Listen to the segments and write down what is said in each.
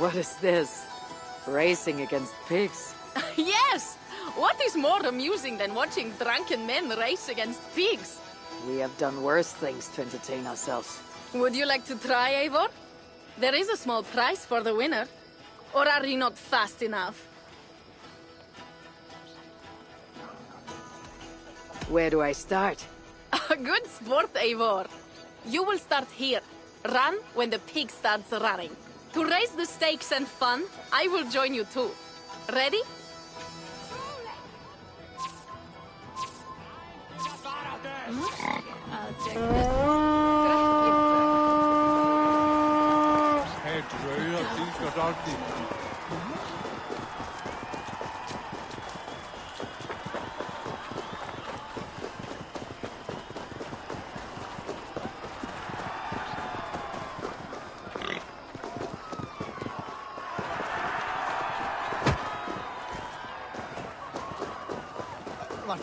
What is this? Racing against pigs? Yes! What is more amusing than watching drunken men race against pigs? We have done worse things to entertain ourselves. Would you like to try, Eivor? There is a small prize for the winner. Or are you not fast enough? Where do I start? A good sport, Eivor. You will start here. Run when the pig starts running. To raise the stakes and fun, I will join you too. Ready? I'll check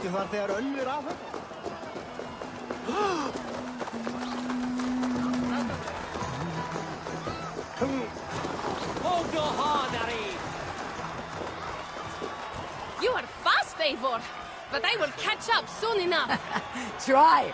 Varstu þar þegar önnur afhöfn? Hold your horn, Harry! You are fast, Eivor, but I will catch up soon enough. Try!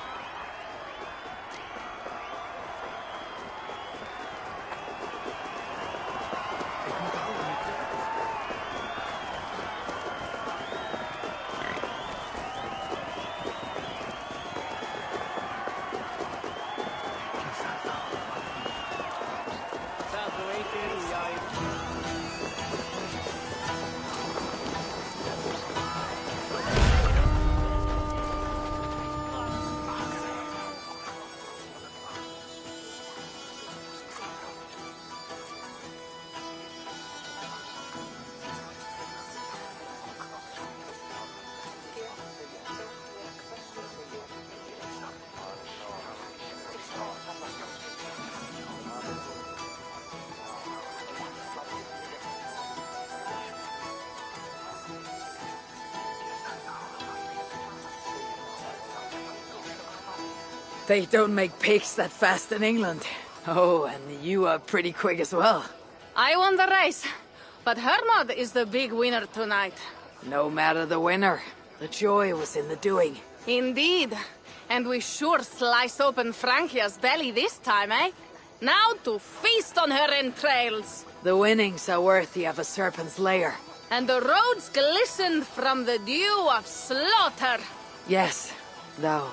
They don't make pigs that fast in England. Oh, and you are pretty quick as well. I won the race, but Hermod is the big winner tonight. No matter the winner, the joy was in the doing. Indeed. And we sure slice open Frankia's belly this time, eh? Now to feast on her entrails. The winnings are worthy of a serpent's lair. And the roads glistened from the dew of slaughter. Yes, though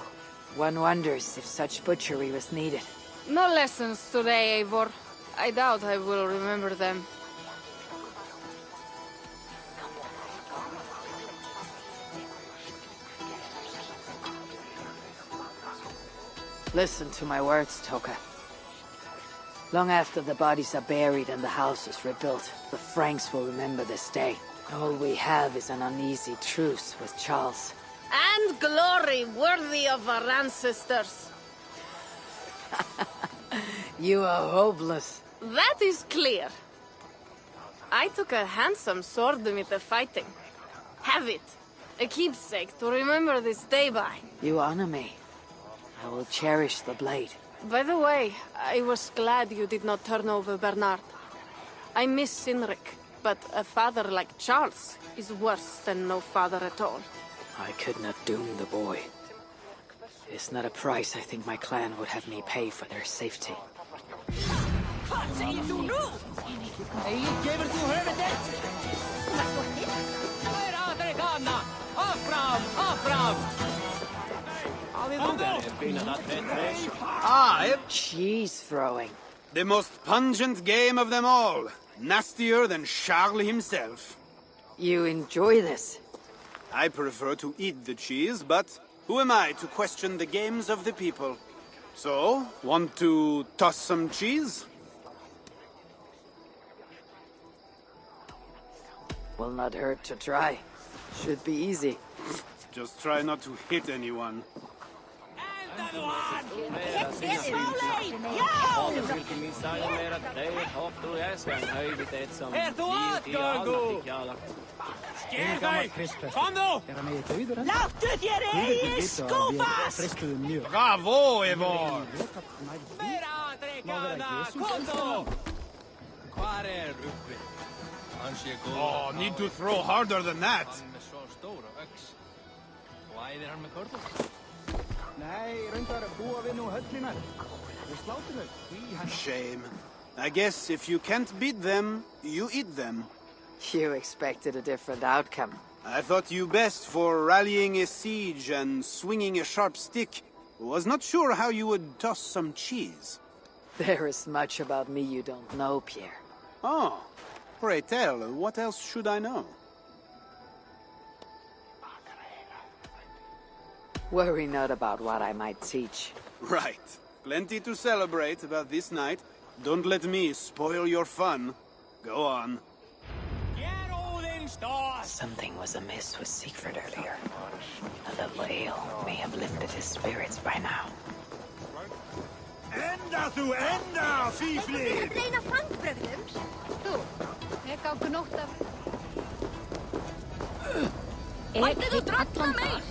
one wonders if such butchery was needed. No lessons today, Eivor. I doubt I will remember them. Listen to my words, Toka. Long after the bodies are buried and the house is rebuilt, the Franks will remember this day. All we have is an uneasy truce with Charles. And glory worthy of our ancestors. You are hopeless. That is clear. I took a handsome sword with the fighting. Have it. A keepsake to remember this day by. You honor me. I will cherish the blade. By the way, I was glad you did not turn over Bernard. I miss Sinric, but a father like Charles is worse than no father at all. I could not doom the boy. It is not a price I think my clan would have me pay for their safety. Hvað segir þú nú? Gefur þú höfuð þitt? Það er aldrei gana! Áfram, áfram! Cheese throwing. The most pungent game of them all. Nastier than Charles himself. You enjoy this? I prefer to eat the cheese, but who am I to question the games of the people? So, want to toss some cheese? Will not hurt to try. Should be easy. Just try not to hit anyone. Kom nú! Láttu þér eigi skúfast! Bravo, Eivor! Vera aldrei gana! Kom nú! Hvar uppi? Hann sé góður. Oh, need to throw harder than that. Hann með svo stóra öx. Og æðir hann með körlum? Nei, reyndar búa við nú höllinar. Við slátum þau. Því hann... Shame. I guess if you can't beat them, you eat them. You expected a different outcome. I thought you best for rallying a siege and swinging a sharp stick. Was not sure how you would toss some cheese. There is much about me you don't know, Pierre. Oh, pray tell, what else should I know? Worry not about what I might teach. Right. Plenty to celebrate about this night. Don't let me spoil your fun. Go on. Something was amiss with Siegfried earlier. A little ale may have lifted his spirits by now. Enda þú enda, fífli! Þetta reyna fangbröðum. Þú, ég gáku nótt af... Mætið þú drotna meir!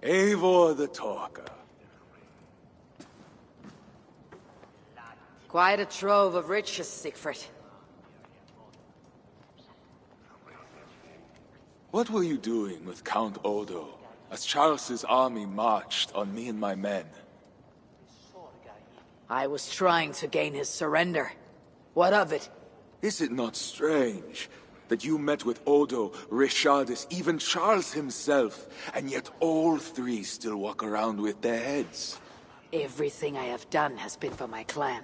Eivor the Talker. Quite a trove of riches, Siegfried. What were you doing with Count Odo as Charles's army marched on me and my men? I was trying to gain his surrender. What of it? Is it not strange that you met with Odo, Richardus, even Charles himself, and yet all three still walk around with their heads? Everything I have done has been for my clan.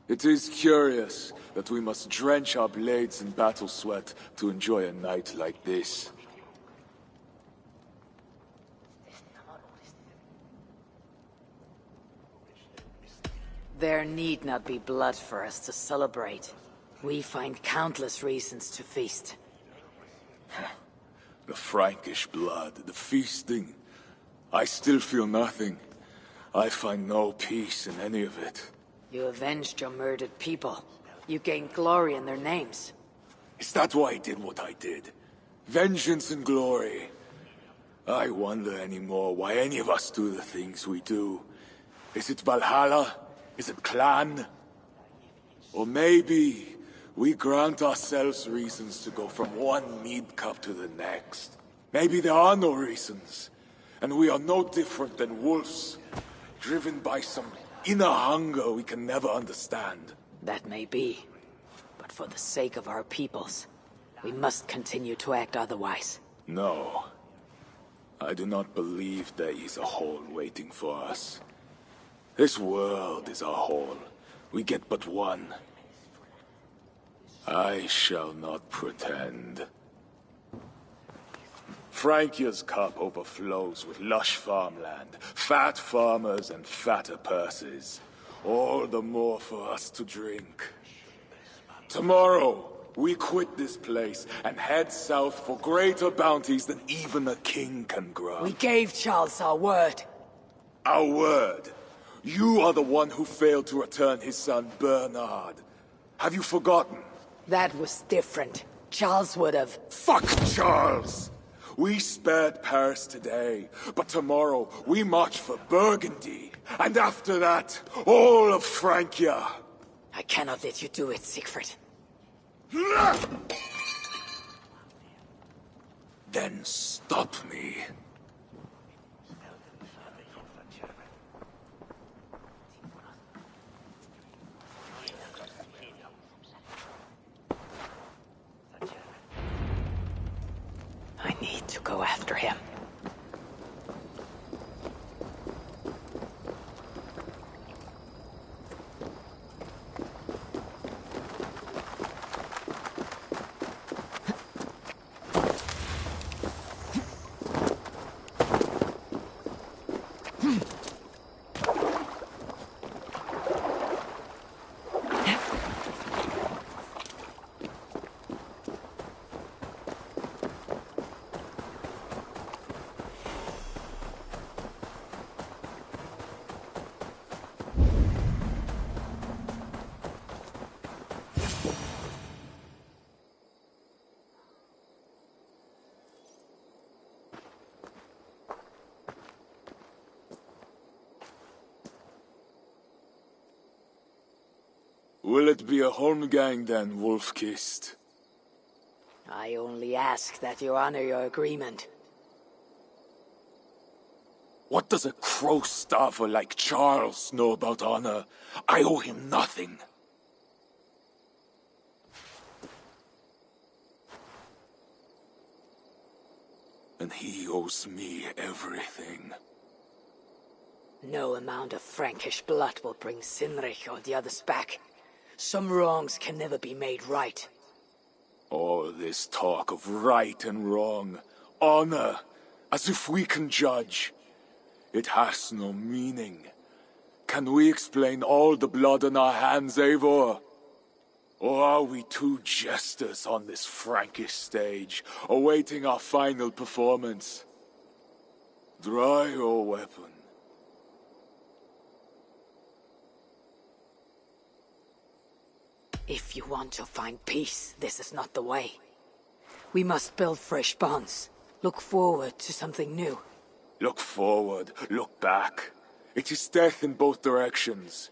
It is curious that we must drench our blades in battle sweat to enjoy a night like this. There need not be blood for us to celebrate. We find countless reasons to feast. The Frankish blood, the feasting. I still feel nothing. I find no peace in any of it. You avenged your murdered people. You gained glory in their names. Is that why I did what I did? Vengeance and glory. I wonder anymore why any of us do the things we do. Is it Valhalla? Is it clan? Or maybe we grant ourselves reasons to go from one mead cup to the next. Maybe there are no reasons, and we are no different than wolves, driven by some inner hunger we can never understand. That may be. But for the sake of our peoples, we must continue to act otherwise. No. I do not believe there is a hole waiting for us. This world is our hole. We get but one. I shall not pretend. Francia's cup overflows with lush farmland, fat farmers and fatter purses. All the more for us to drink. Tomorrow, we quit this place and head south for greater bounties than even a king can grant. We gave Charles our word. Our word? You are the one who failed to return his son, Bernard. Have you forgotten? That was different. Charles would have... Fuck Charles! We spared Paris today, but tomorrow we march for Burgundy. And after that, all of Francia. I cannot let you do it, Siegfried. Then stop me. I need to go after him. Will it be a Holmgang then, wolf-kissed? I only ask that you honor your agreement. What does a crow-starver like Charles know about honor? I owe him nothing. And he owes me everything. No amount of Frankish blood will bring Sinrich or the others back. Some wrongs can never be made right. All this talk of right and wrong, honor, as if we can judge. It has no meaning. Can we explain all the blood on our hands, Eivor? Or are we two jesters on this Frankish stage, awaiting our final performance? Draw your weapon. If you want to find peace, this is not the way. We must build fresh bonds. Look forward to something new. Look forward, look back. It is death in both directions.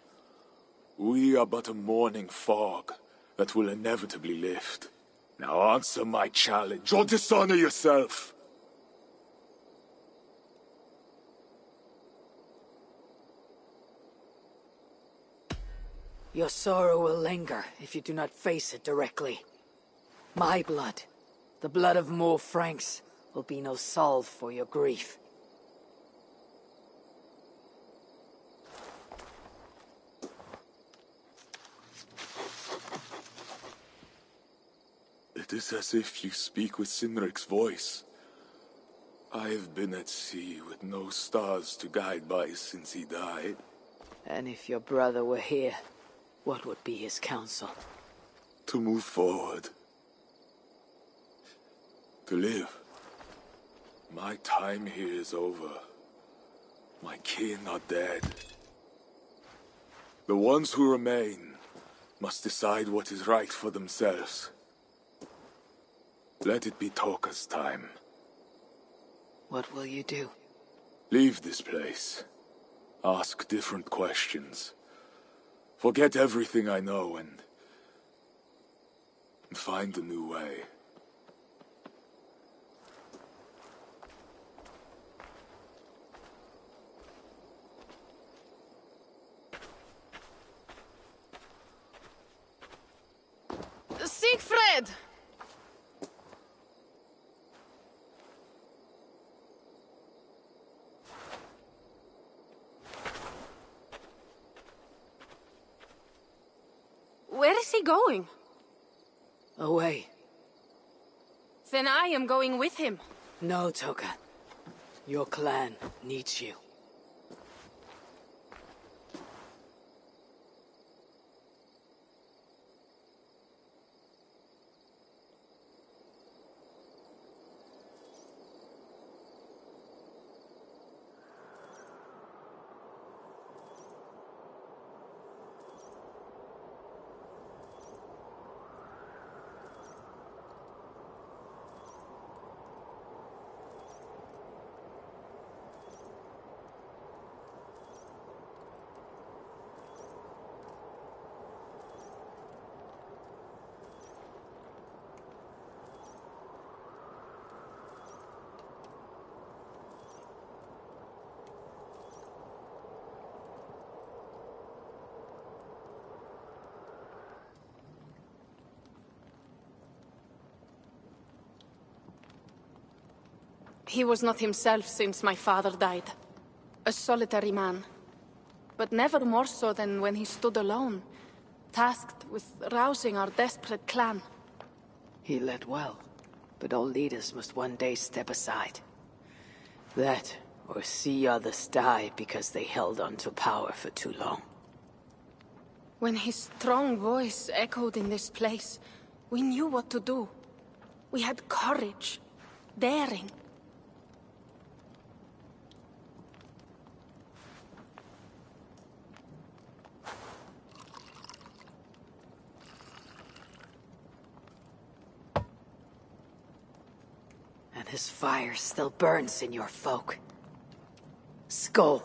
We are but a morning fog that will inevitably lift. Now answer my challenge, or dishonor yourself! Your sorrow will linger if you do not face it directly. My blood, the blood of more Franks, will be no salve for your grief. It is as if you speak with Sinric's voice. I have been at sea with no stars to guide by since he died. And if your brother were here, what would be his counsel? To move forward. To live. My time here is over. My kin are dead. The ones who remain must decide what is right for themselves. Let it be Toka's time. What will you do? Leave this place. Ask different questions. Forget everything I know and find a new way. Siegfried! Where is he going? Away. Then I am going with him. No, Toka. Your clan needs you. He was not himself since my father died. A solitary man. But never more so than when he stood alone, tasked with rousing our desperate clan. He led well, but all leaders must one day step aside. That, or see others die because they held on to power for too long. When his strong voice echoed in this place, we knew what to do. We had courage, daring. And his fire still burns in your folk. Skull.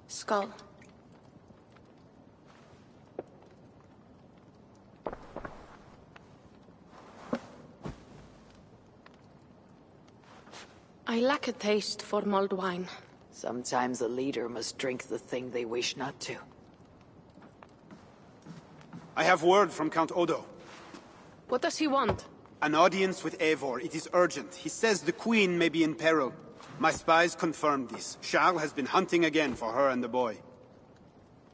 Skull. I lack a taste for mulled wine. Sometimes a leader must drink the thing they wish not to. I have word from Count Odo. What does he want? An audience with Eivor. It is urgent. He says the Queen may be in peril. My spies confirmed this. Charles has been hunting again for her and the boy.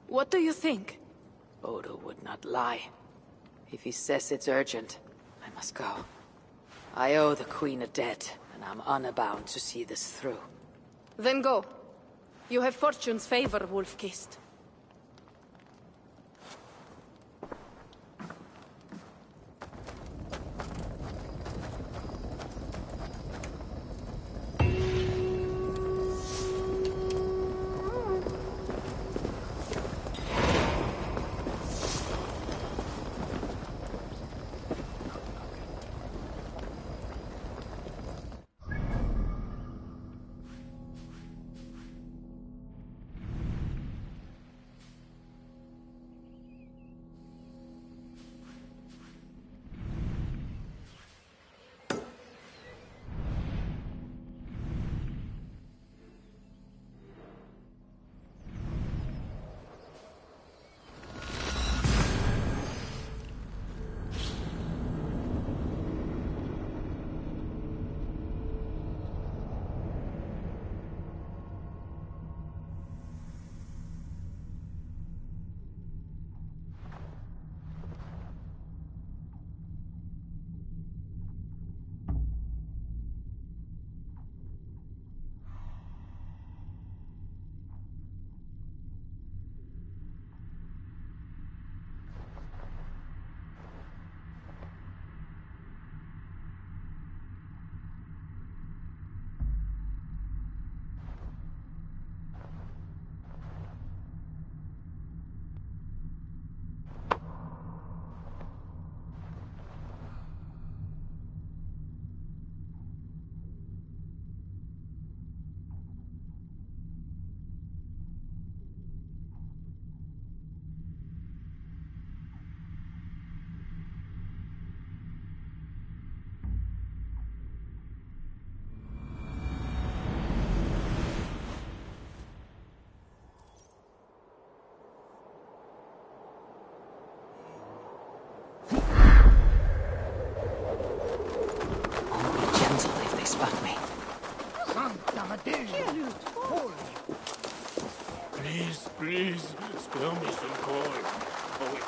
What do you think? Odo would not lie. If he says it's urgent, I must go. I owe the Queen a debt, and I'm honor-bound to see this through. Then go. You have fortune's favor, Wolf-Kissed. Please, spare me some coin. Oh, wait.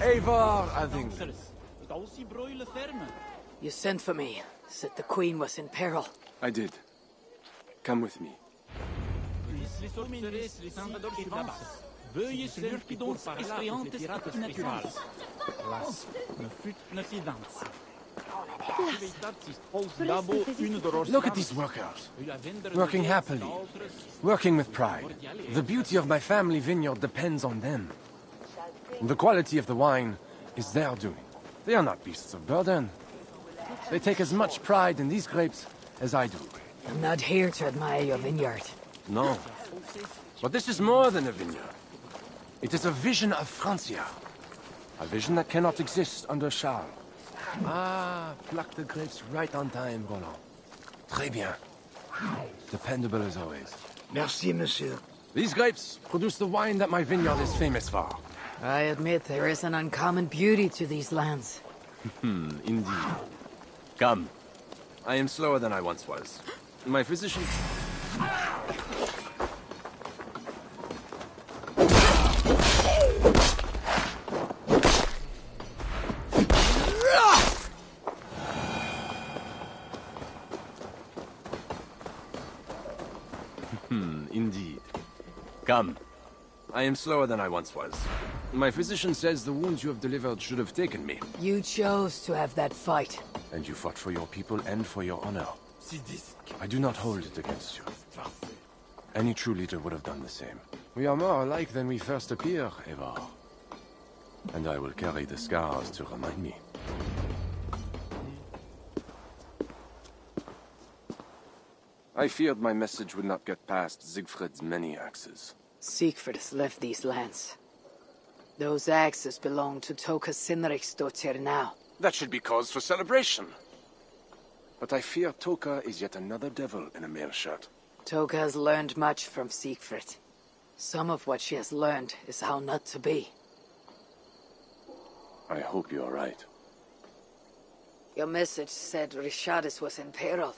Eivor of England. You sent for me, said the Queen was in peril. I did. Come with me. Look at these workers. Working happily. Working with pride. The beauty of my family vineyard depends on them. The quality of the wine is their doing. They are not beasts of burden. They take as much pride in these grapes as I do. I'm not here to admire your vineyard. No. But this is more than a vineyard. It is a vision of Francia. A vision that cannot exist under Charles. Ah, pluck the grapes right on time, Roland. Très bien. Dependable as always. Merci, monsieur. These grapes produce the wine that my vineyard is famous for. I admit there is an uncommon beauty to these lands. Indeed. Come. I am slower than I once was. My physician... Indeed. Come. I am slower than I once was. My physician says the wounds you have delivered should have taken me. You chose to have that fight. And you fought for your people and for your honor. I do not hold it against you. Any true leader would have done the same. We are more alike than we first appear, Eivor. And I will carry the scars to remind me. I feared my message would not get past Siegfried's many axes. Siegfried has left these lands. Those axes belong to Toka Sinriksdottir now. That should be cause for celebration. But I fear Toka is yet another devil in a mail shirt. Toka has learned much from Siegfried. Some of what she has learned is how not to be. I hope you are right. Your message said Richardis was in peril.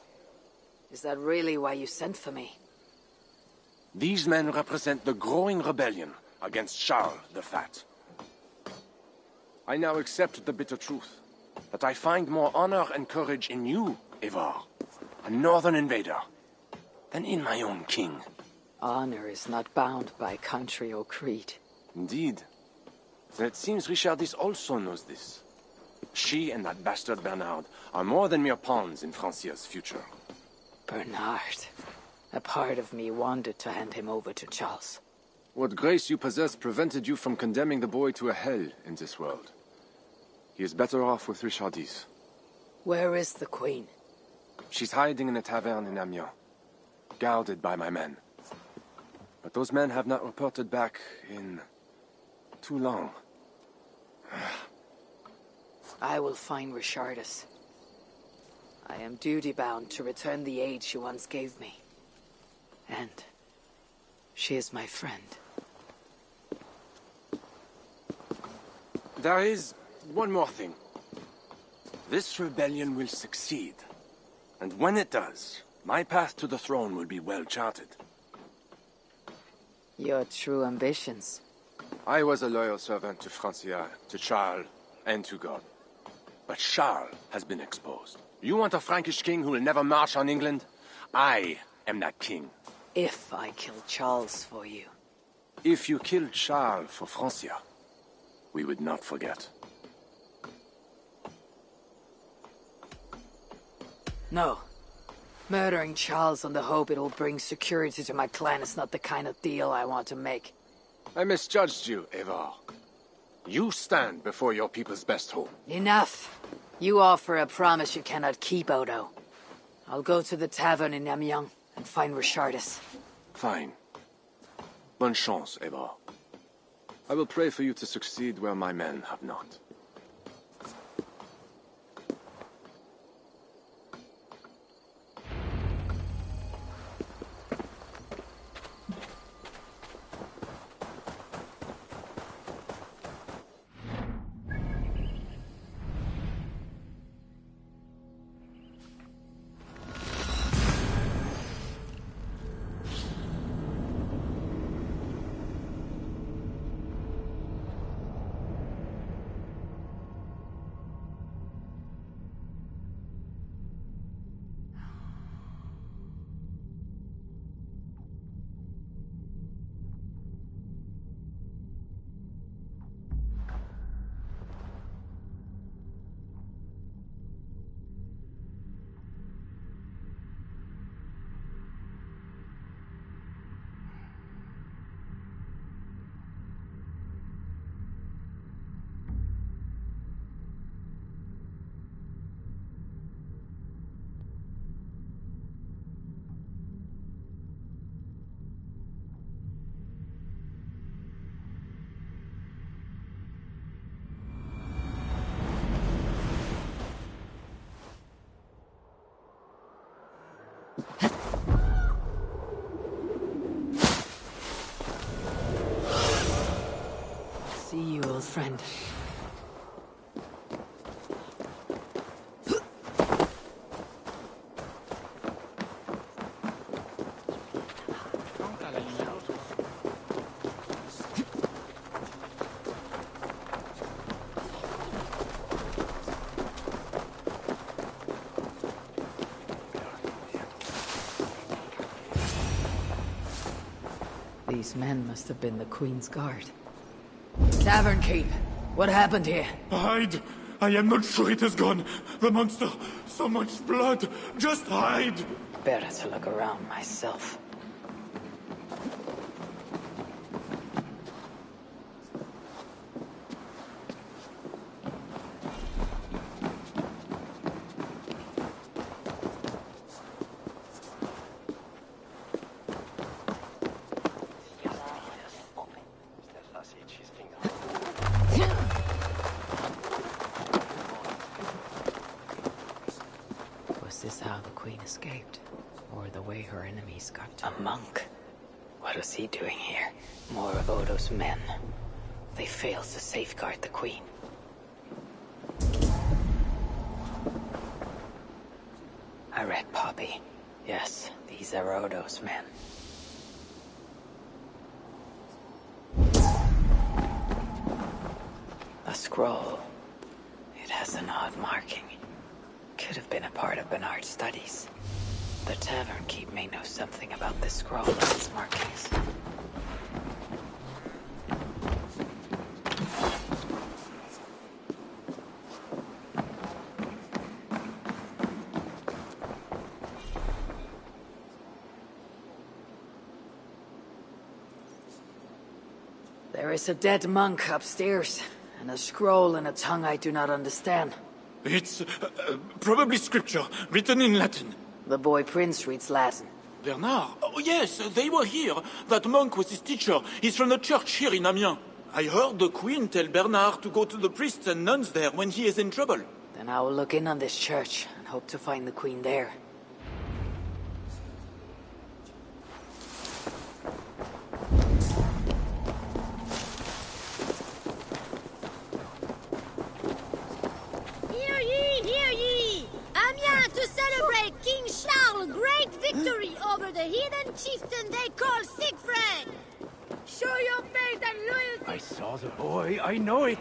Is that really why you sent for me? These men represent the growing rebellion against Charles the Fat. I now accept the bitter truth, that I find more honor and courage in you, Eivor, a northern invader, than in my own king. Honor is not bound by country or creed. Indeed. And it seems Richardis also knows this. She and that bastard Bernard are more than mere pawns in Francia's future. Bernard. A part of me wanted to hand him over to Charles. What grace you possess prevented you from condemning the boy to a hell in this world. He is better off with Richardis. Where is the Queen? She's hiding in a tavern in Amiens, guarded by my men. But those men have not reported back in too long. I will find Richardis. I am duty-bound to return the aid she once gave me. And she is my friend. There is one more thing. This rebellion will succeed. And when it does, my path to the throne will be well charted. Your true ambitions. I was a loyal servant to Francia, to Charles, and to God. But Charles has been exposed. You want a Frankish king who will never march on England? I am that king. If I kill Charles for you. If you killed Charles for Francia, we would not forget. No. Murdering Charles on the hope it will bring security to my clan is not the kind of deal I want to make. I misjudged you, Eivor. You stand before your people's best hope. Enough. You offer a promise you cannot keep, Odo. I'll go to the tavern in Amiens and find Richardis. Fine. Bonne chance, Eivor. I will pray for you to succeed where my men have not. old friend. These men must have been the Queen's Guard. Tavern Keep. What happened here? Hide! I am not sure it has gone. The monster. So much blood. Just hide! Better to look around myself. Was this how the Queen escaped? Or the way her enemies got to her? A monk? What was he doing here? More of Odo's men. They failed to safeguard the Queen. I read Poppy. Yes, these are Odo's men. A scroll. It has an odd marking. Could have been a part of Bernard's studies. The Tavern Keep may know something about this scroll and its markings. There is a dead monk upstairs, and a scroll in a tongue I do not understand. It's probably scripture, written in Latin. The boy Prince reads Latin. Bernard? Oh yes, they were here. That monk was his teacher. He's from the church here in Amiens. I heard the Queen tell Bernard to go to the priests and nuns there when he is in trouble. Then I will look in on this church and hope to find the Queen there. Hear ye! Amiens to celebrate King Charles' great victory over the heathen chieftain they call Siegfried! Show your faith and loyalty! I saw the boy, I know it.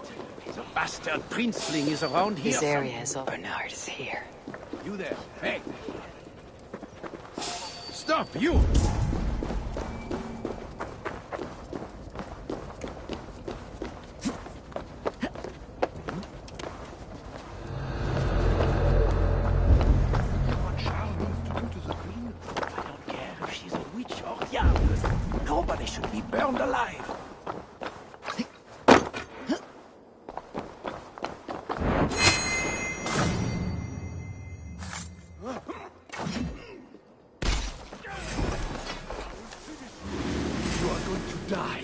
The bastard princeling is around here. This area is all. Bernard is here. You there, hey! Stop, you! What Charles needs to do to the Queen, I don't care if she's a witch or diable. Nobody should be burned alive. You are going to die.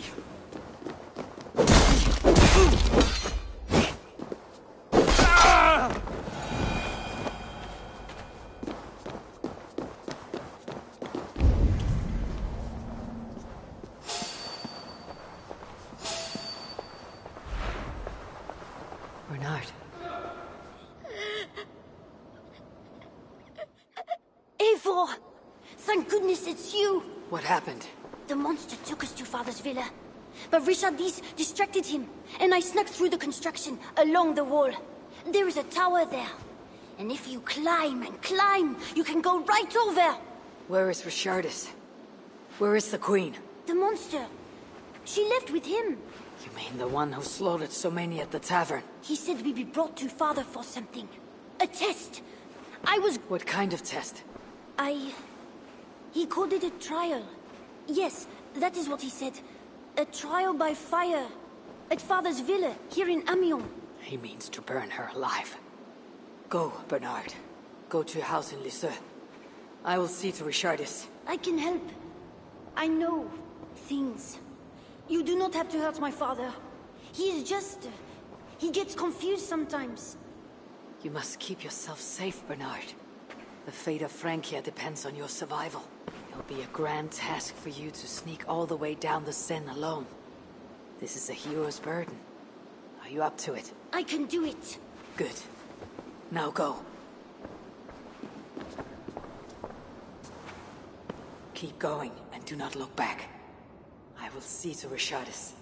Bernard. Eivor! Thank goodness it's you! What happened? The monster took us to Father's villa. But Richardis distracted him, and I snuck through the construction, along the wall. There is a tower there. And if you climb and climb, you can go right over! Where is Richardis? Where is the Queen? The monster. She left with him. You mean the one who slaughtered so many at the tavern? He said we'd be brought to Father for something. A test. I was... What kind of test? He called it a trial. Yes, that is what he said. A trial by fire. At Father's villa, here in Amiens. He means to burn her alive. Go, Bernard. Go to your house in Lisieux. I will see to Richardis. I can help. I know things. You do not have to hurt my father. He is just... he gets confused sometimes. You must keep yourself safe, Bernard. The fate of Francia depends on your survival. It'll be a grand task for you to sneak all the way down the Seine alone. This is a hero's burden. Are you up to it? I can do it. Good. Now go. Keep going, and do not look back. I will see to Rashadis.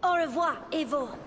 Au revoir, Evo.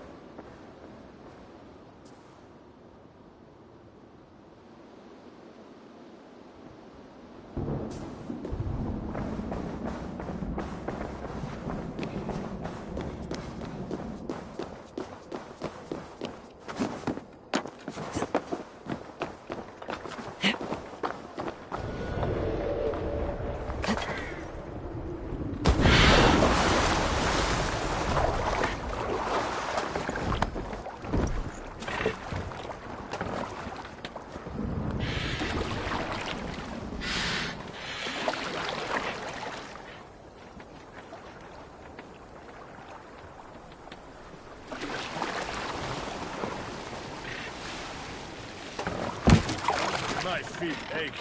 My feet ache.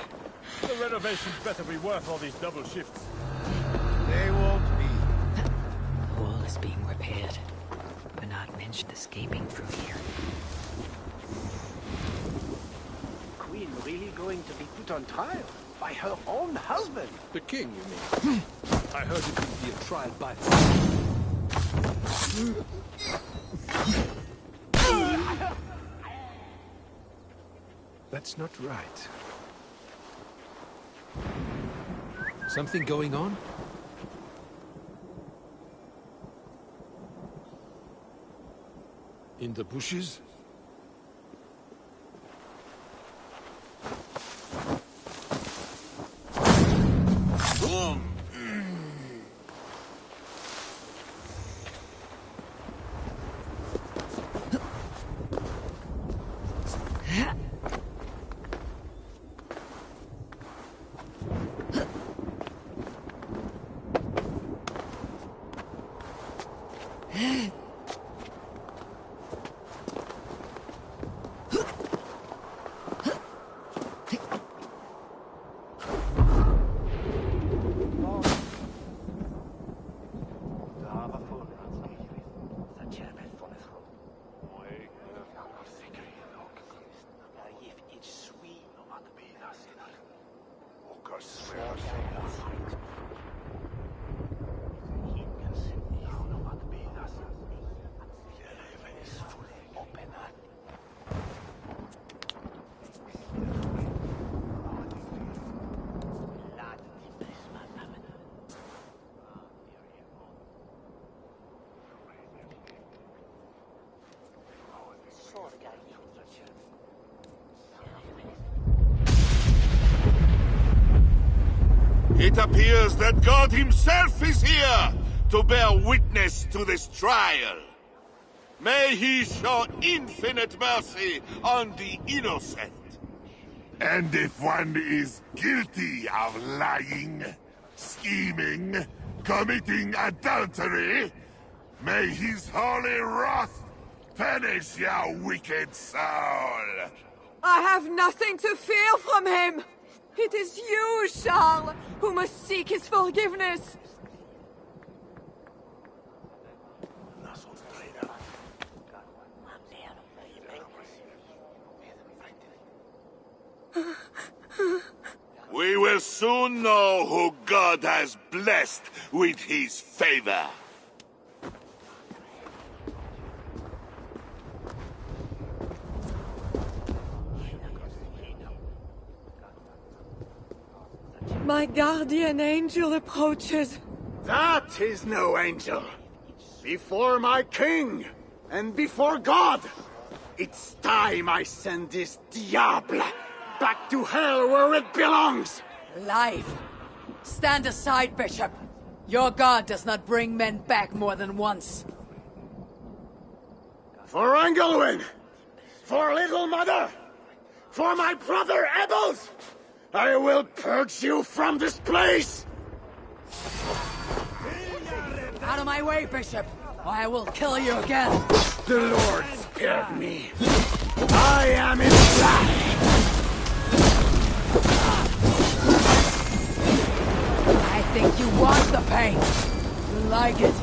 The renovations better be worth all these double shifts. They won't be. The wall is being repaired. Bernard mentioned escaping through here. Queen really going to be put on trial by her own husband? The king, you mean? I heard it would be a trial by fire. That's not right. Something going on? In the bushes? It appears that God himself is here to bear witness to this trial. May he show infinite mercy on the innocent. And if one is guilty of lying, scheming, committing adultery, may his holy wrath punish your wicked soul. I have nothing to fear from him! It is you, Charles, who must seek his forgiveness! We will soon know who God has blessed with his favor. My guardian angel approaches. That is no angel. Before my king, and before God, it's time I send this diable back to hell where it belongs! Live! Stand aside, Bishop. Your God does not bring men back more than once. For Engelwin! For Little Mother! For my brother Ebbels! I will purge you from this place! Out of my way, Bishop, or I will kill you again! The Lord spared me. I am his wrath! I think you want the pain. You like it.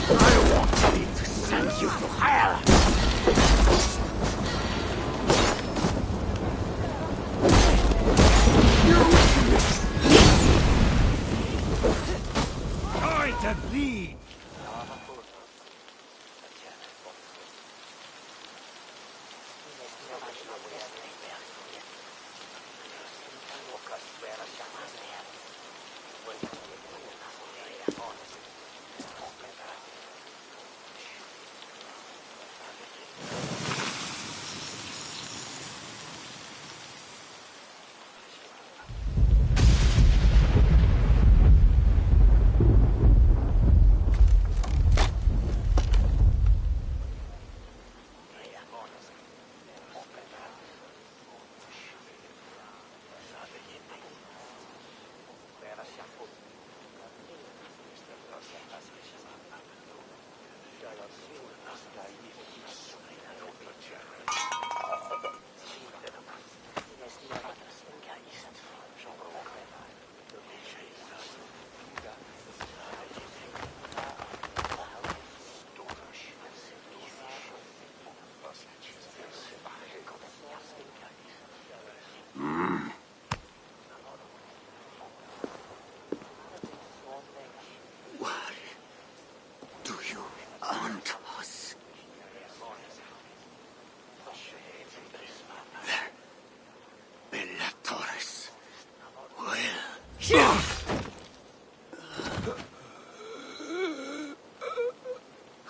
I want me to send you to hell!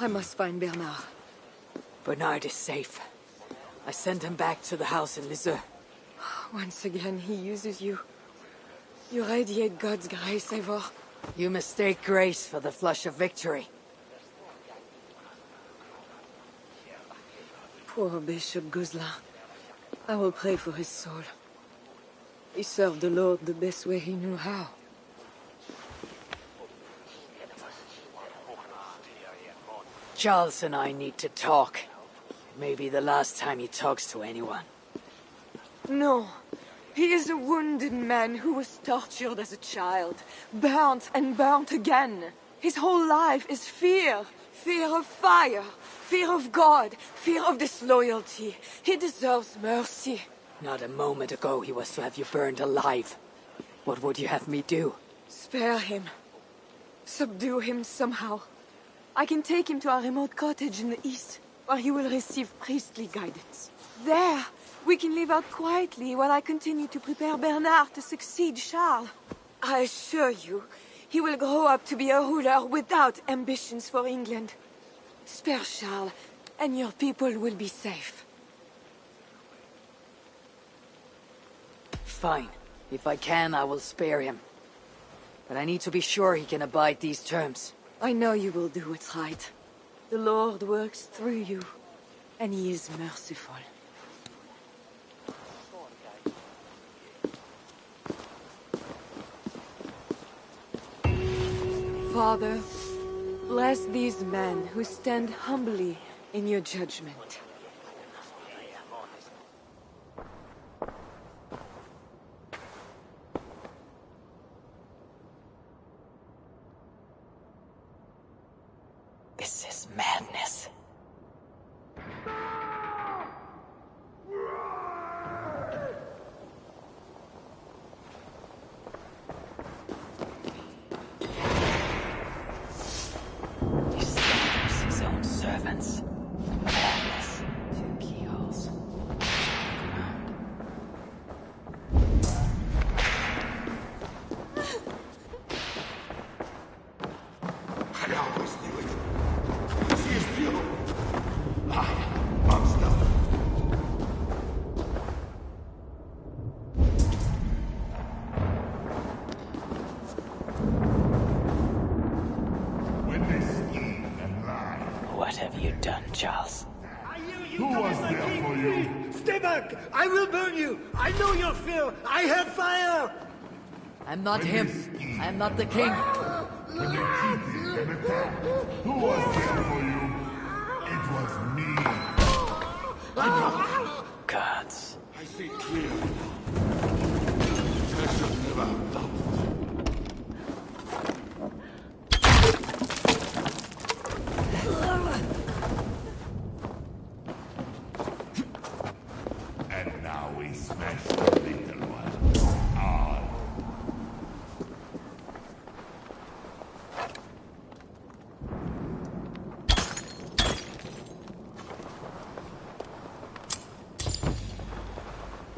I must find Bernard. Bernard is safe. I sent him back to the house in Lisieux. Once again, he uses you. You radiate God's grace, Eivor. You mistake grace for the flush of victory. Poor Bishop Guzla. I will pray for his soul. He served the Lord the best way he knew how. Charles and I need to talk. It may be the last time he talks to anyone. No. He is a wounded man who was tortured as a child. Burnt and burnt again. His whole life is fear. Fear of fire. Fear of God. Fear of disloyalty. He deserves mercy. Not a moment ago he was to have you burned alive. What would you have me do? Spare him. Subdue him somehow. I can take him to our remote cottage in the east, where he will receive priestly guidance. There, we can live out quietly while I continue to prepare Bernard to succeed Charles. I assure you, he will grow up to be a ruler without ambitions for England. Spare Charles, and your people will be safe. Fine. If I can, I will spare him. But I need to be sure he can abide these terms. I know you will do what's right. The Lord works through you, and he is merciful. Father, bless these men who stand humbly in your judgment. This is madness. He slaughters his own servants. Madness. 2 keyholes. I always knew it. She is pure. Monster. When they scheme and lie. What have you done, Charles? Who was there for you? Stay back! I will burn you! I know your fear! I have fire! I'm not him. I'm not the king. When they cheated and attacked, who was there for you? It was me. Gods. I see clearly. I should never have doubted. And now we smash the little one. All.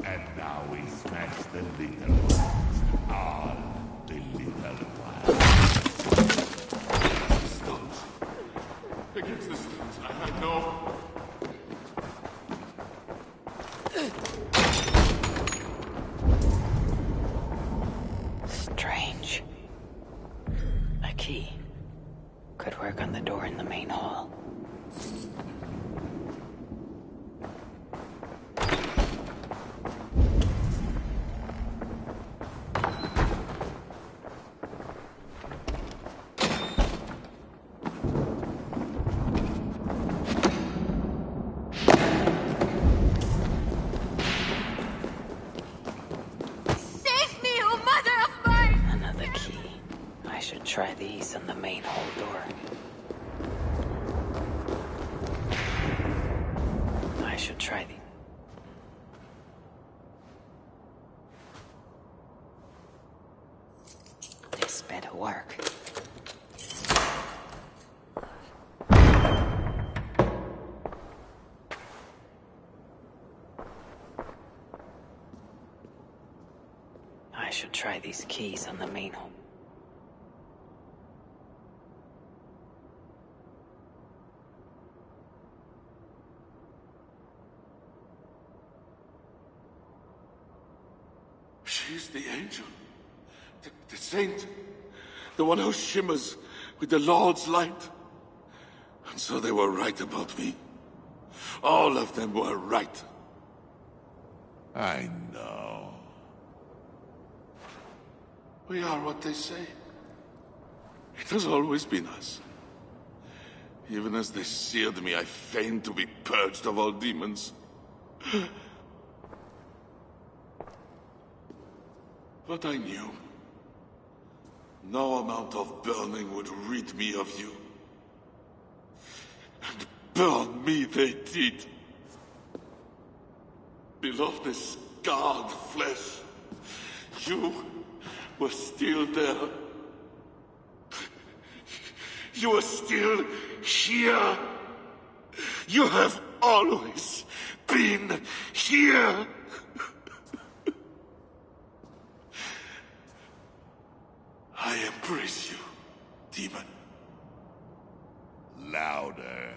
And now we smash the little ones. All the little ones. Stones. Against the stones, I know. Strange. A key. Could work on the door in the main hall. Save me, oh mother of mine! Another key. I should try these on the main hall door. I should try these. This better work. I should try these keys on the main home. She's the angel. The saint. The one who shimmers with the Lord's light. And so they were right about me. All of them were right. I know. We are what they say. It has always been us. Even as they seared me, I feigned to be purged of all demons. But I knew. No amount of burning would rid me of you. And burn me they did. Below the scarred flesh, you were still there. You were still here. You have always been here. I embrace you, demon. Louder.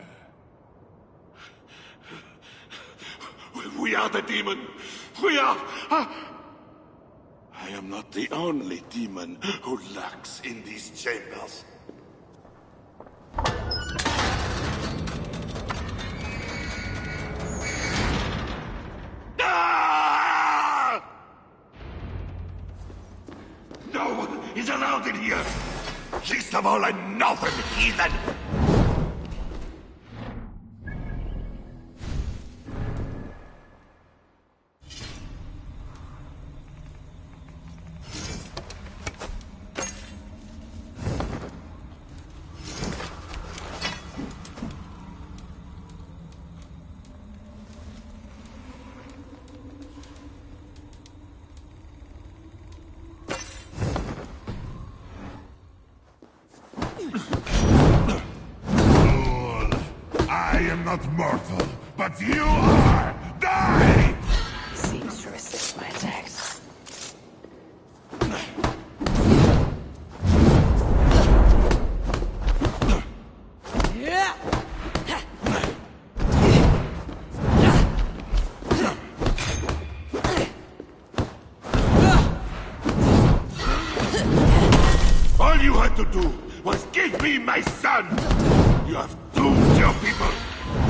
We are the demon. We are... I am not the only demon who lurks in these chambers. Ah! No one is allowed in here. Least of all a northern heathen. Not mortal, but you are! Die! He seems to resist my attacks. All you had to do was give me my son! You have doomed your people!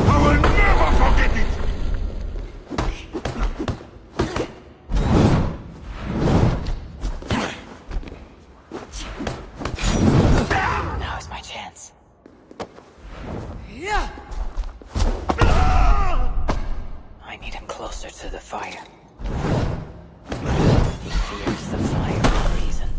I will never forget it! Now is my chance. I need him closer to the fire. He fears the fire for a reason.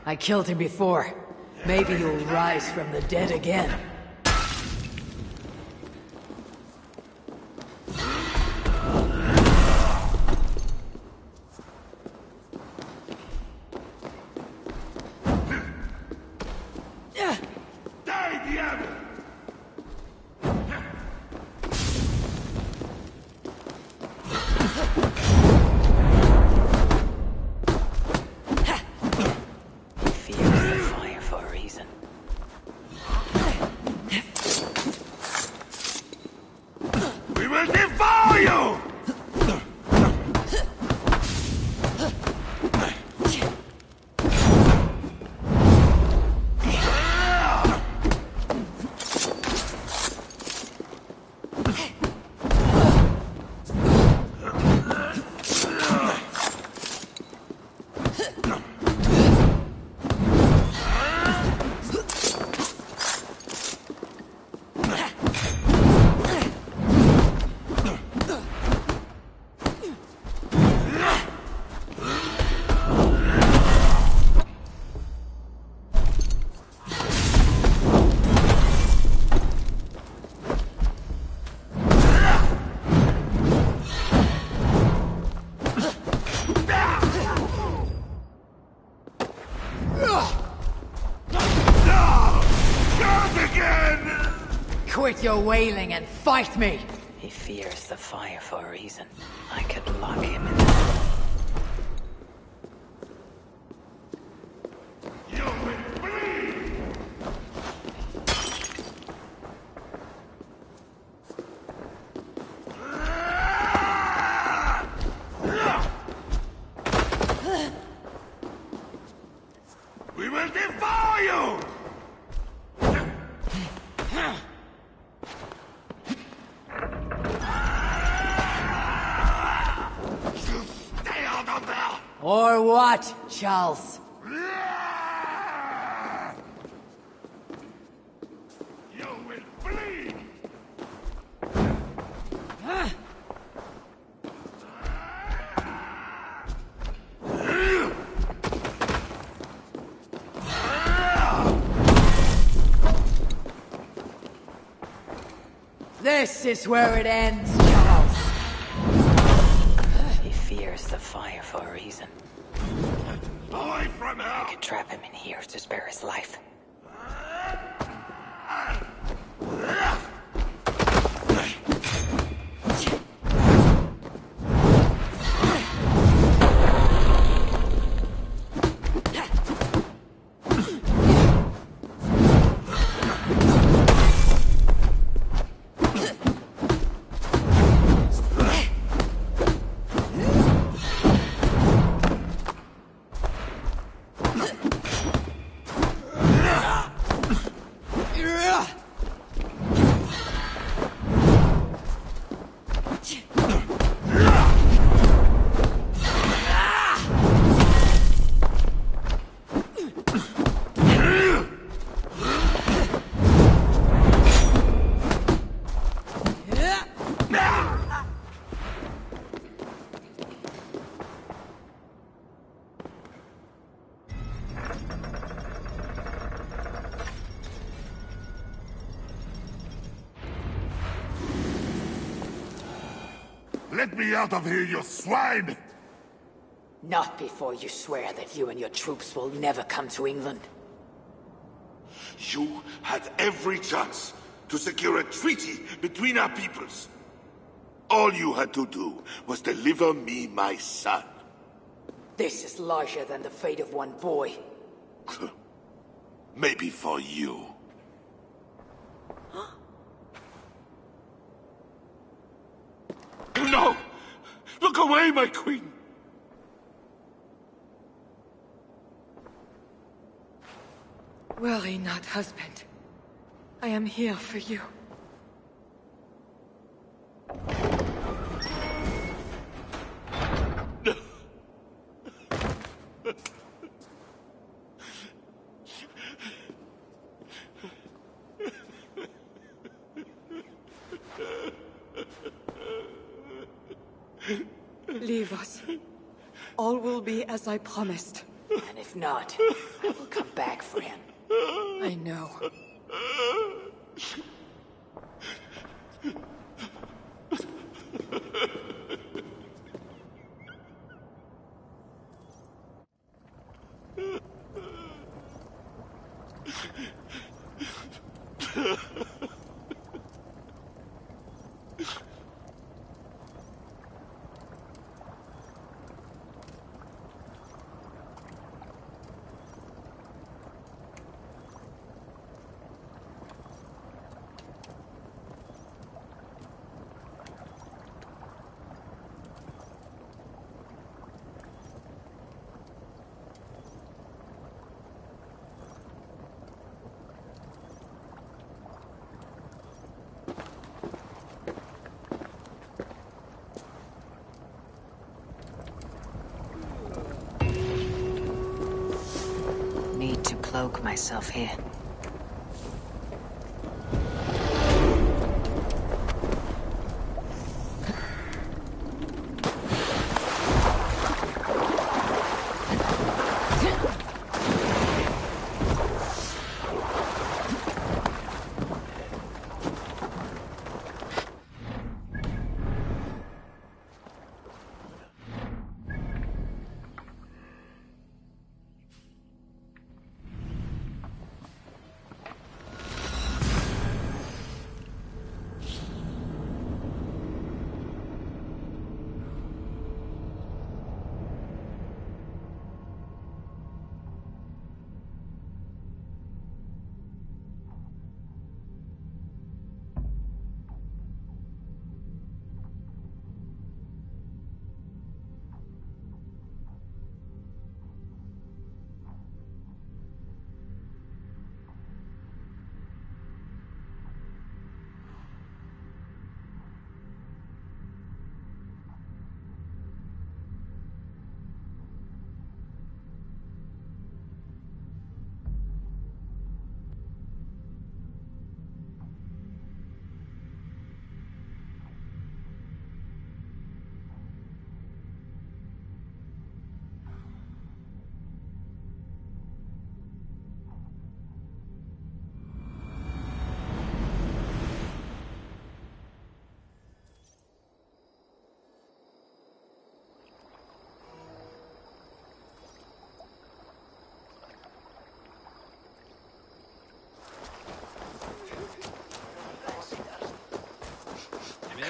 I killed him before. Maybe you'll rise from the dead again. your wailing and fight me! He fears the fire for a reason. I could lock him in there. We will devour you! Stay out of there! Or what, Charles? You will flee! This is where it ends, Charles. He fears the fire for a reason. Away from her! I could trap him in here to spare his life. Let me out of here, you swine! Not before you swear that you and your troops will never come to England. You had every chance to secure a treaty between our peoples. All you had to do was deliver me my son. This is larger than the fate of one boy. Maybe for you. No! Look away, my queen! Worry not, husband. I am here for you. Leave us. All will be as I promised. And if not, I will come back for him. I know. Need to cloak myself here.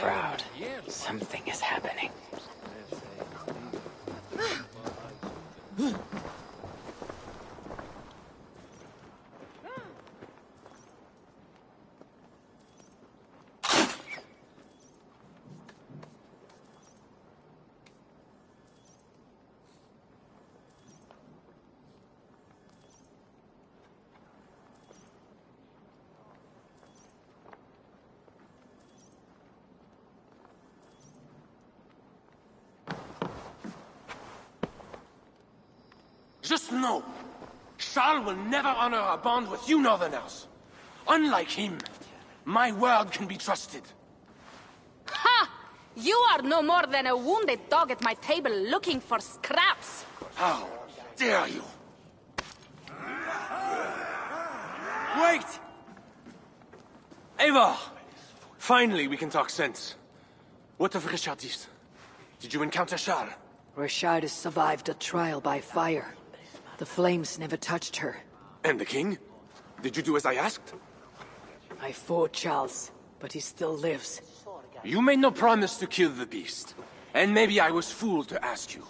crowd. Something is happening. Just know, Charles will never honor a bond with you Northerners. Unlike him, my word can be trusted. Ha! You are no more than a wounded dog at my table looking for scraps. How dare you? Wait! Eivor! Finally, we can talk sense. What of Richardis? Did you encounter Charles? Richard has survived a trial by fire. The flames never touched her. And the king? Did you do as I asked? I fought Charles, but he still lives. You made no promise to kill the beast. And maybe I was fooled to ask you.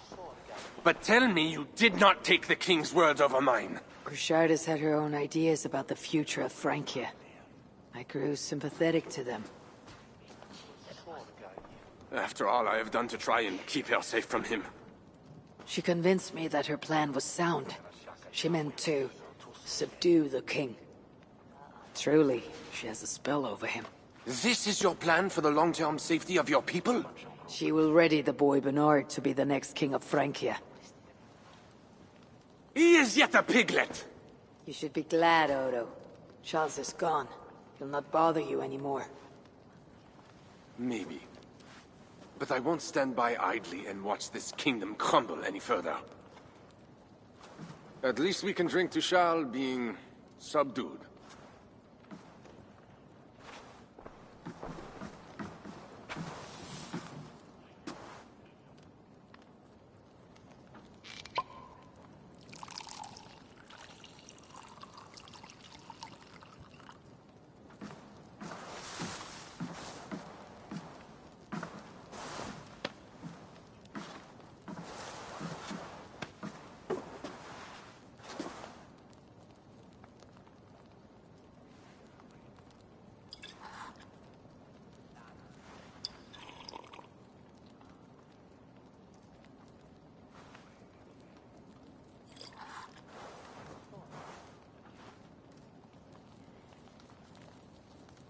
But tell me you did not take the king's words over mine. Richard has had her own ideas about the future of Francia. I grew sympathetic to them. After all I have done to try and keep her safe from him. She convinced me that her plan was sound. She meant to subdue the king. Truly, she has a spell over him. This is your plan for the long-term safety of your people? She will ready the boy Bernard to be the next king of Francia. He is yet a piglet! You should be glad, Odo. Charles is gone. He'll not bother you anymore. Maybe. But I won't stand by idly and watch this kingdom crumble any further. At least we can drink to Charles being subdued.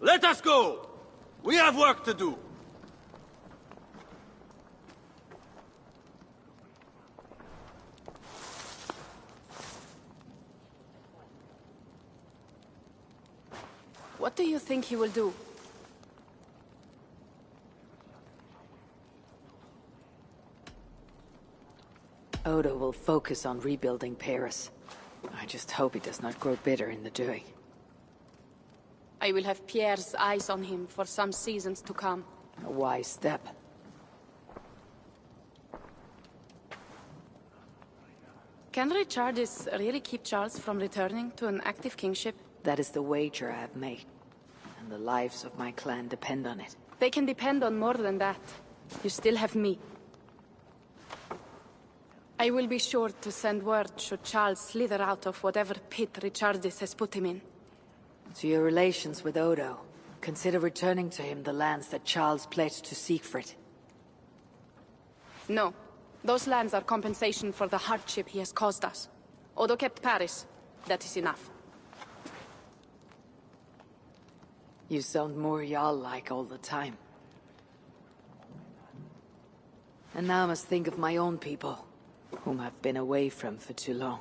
Let us go! We have work to do. What do you think he will do? Odo will focus on rebuilding Paris. I just hope he does not grow bitter in the doing. I will have Pierre's eyes on him for some seasons to come. A wise step. Can Richardis really keep Charles from returning to an active kingship? That is the wager I have made. And the lives of my clan depend on it. They can depend on more than that. You still have me. I will be sure to send word should Charles slither out of whatever pit Richardis has put him in. To your relations with Odo, consider returning to him the lands that Charles pledged to Siegfried. No. Those lands are compensation for the hardship he has caused us. Odo kept Paris. That is enough. You sound more Jarl-like all the time. And now I must think of my own people, whom I've been away from for too long.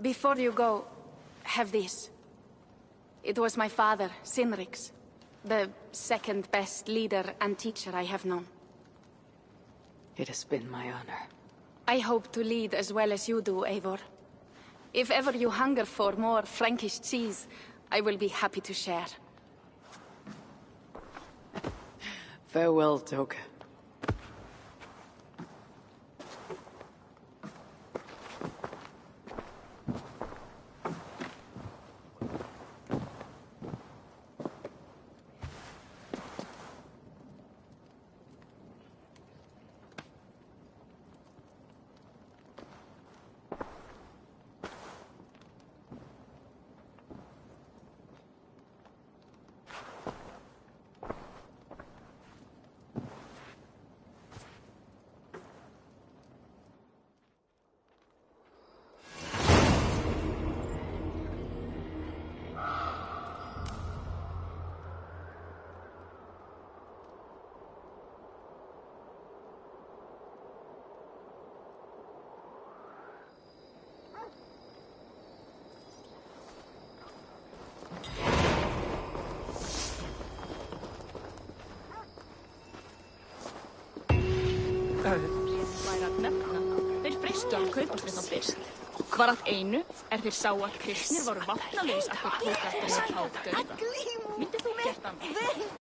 Before you go, have this. It was my father, Sinrix, the second best leader and teacher I have known. It has been my honor. I hope to lead as well as you do, Eivor. If ever you hunger for more Frankish cheese, I will be happy to share. Farewell, Toka. við þá fyrst. Var að einu þeir sáu að kristnir voru vopnalaus að þeir tóku eftir þeir hlátur. Myndið þú gert annað?